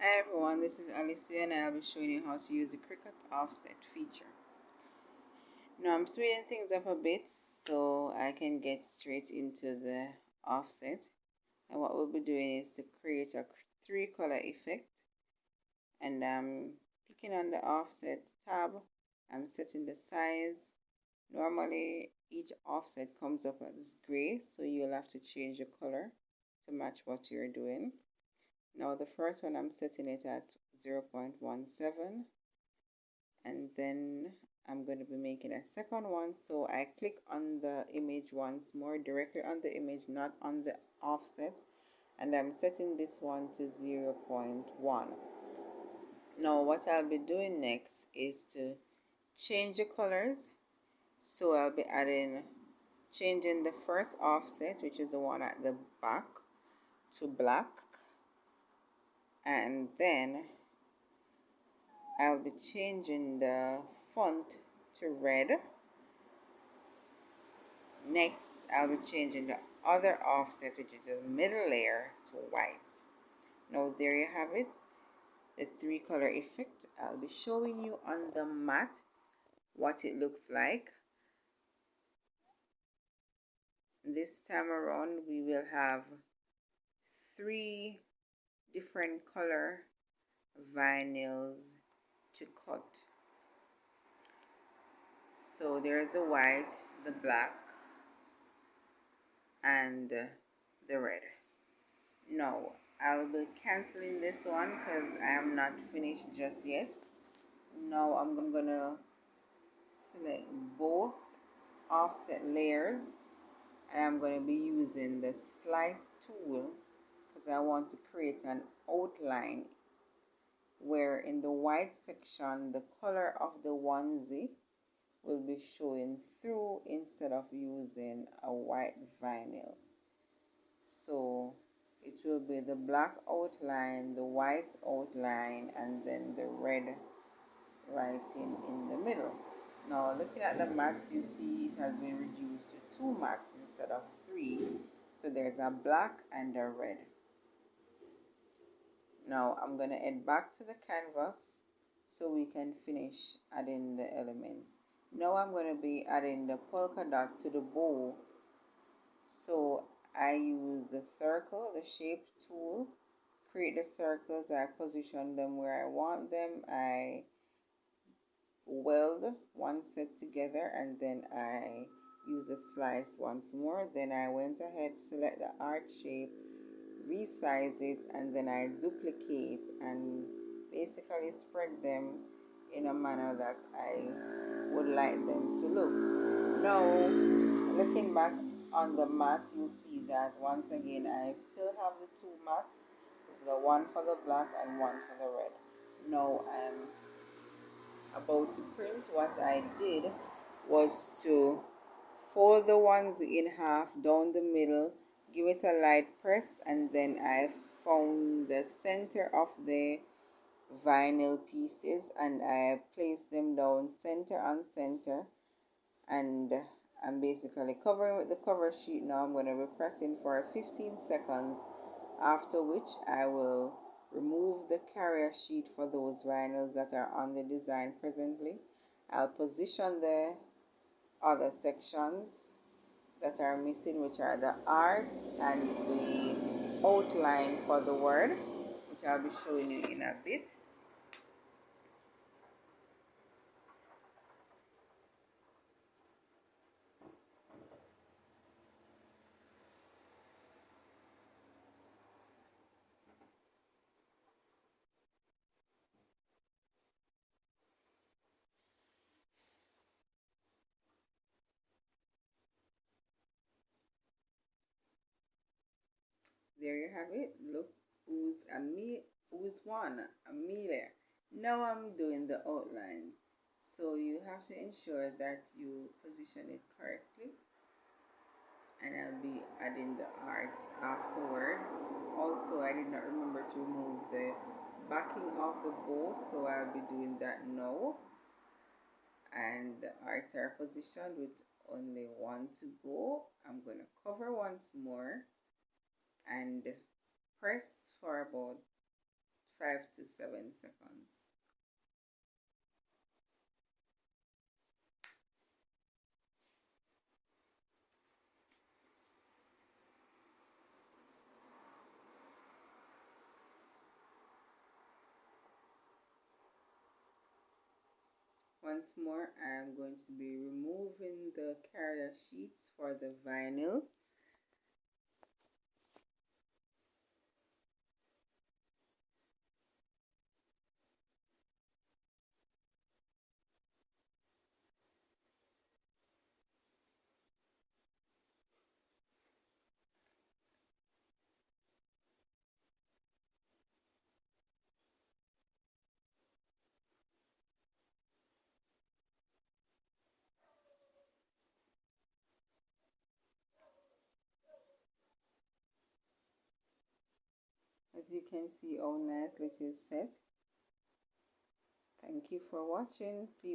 Hi everyone, this is Alicia and I'll be showing you how to use the Cricut Offset feature. Now I'm speeding things up a bit so I can get straight into the offset. And what we'll be doing is to create a 3-color effect. And I'm clicking on the offset tab. I'm setting the size. Normally each offset comes up as gray, so you'll have to change the color to match what you're doing. Now the first one I'm setting it at 0.17, and then I'm going to be making a second one. So I click on the image once more, directly on the image, not on the offset, and I'm setting this one to 0.1. Now what I'll be doing next is to change the colors. So I'll be changing the first offset, which is the one at the back, to black, and then I'll be changing the font to red. Next, I'll be changing the other offset, which is the middle layer, to white. Now there you have it, the 3-color effect. I'll be showing you on the mat what it looks like. This time around we will have 3 different color vinyls to cut. So there's the white, the black, and the red. Now I'll be canceling this one because I am not finished just yet. Now I'm gonna select both offset layers, and I'm going to be using the slice tool because I want to create an outline where in the white section the color of the onesie will be showing through instead of using a white vinyl. So it will be the black outline, the white outline, and then the red writing in the middle. Now looking at the mats, you see it has been reduced to 2 mats instead of 3. So there's a black and a red. Now I'm going to head back to the canvas so we can finish adding the elements. Now I'm going to be adding the polka dot to the bow. So I use the circle, the shape tool, create the circles, I position them where I want them, I weld one set together, and then I use a slice once more. Then I went ahead, select the art shape, resize it, and then I duplicate and basically spread them in a manner that I would like them to look. Now looking back on the mat, you'll see that once again I still have the 2 mats, the one for the black and one for the red. Now I'm about to print. What I did was to fold the onesie in half down the middle, give it a light press, and then I found the center of the vinyl pieces and I placed them down center on center, and I'm basically covering with the cover sheet. Now I'm going to be pressing for 15 seconds, after which I will remove the carrier sheet for those vinyls that are on the design presently. I'll position the other sections that are missing, which are the arts and the outline for the word, which I'll be showing you in a bit. There you have it. Look who's one, Amelia. Now I'm doing the outline. So you have to ensure that you position it correctly. And I'll be adding the arts afterwards. Also, I did not remember to remove the backing of the bow, so I'll be doing that now. And the arts are positioned with only one to go. I'm going to cover once more and press for about 5 to 7 seconds. Once more, I am going to be removing the carrier sheets for the vinyl. As you can see how nicely it is set. Thank you for watching. Please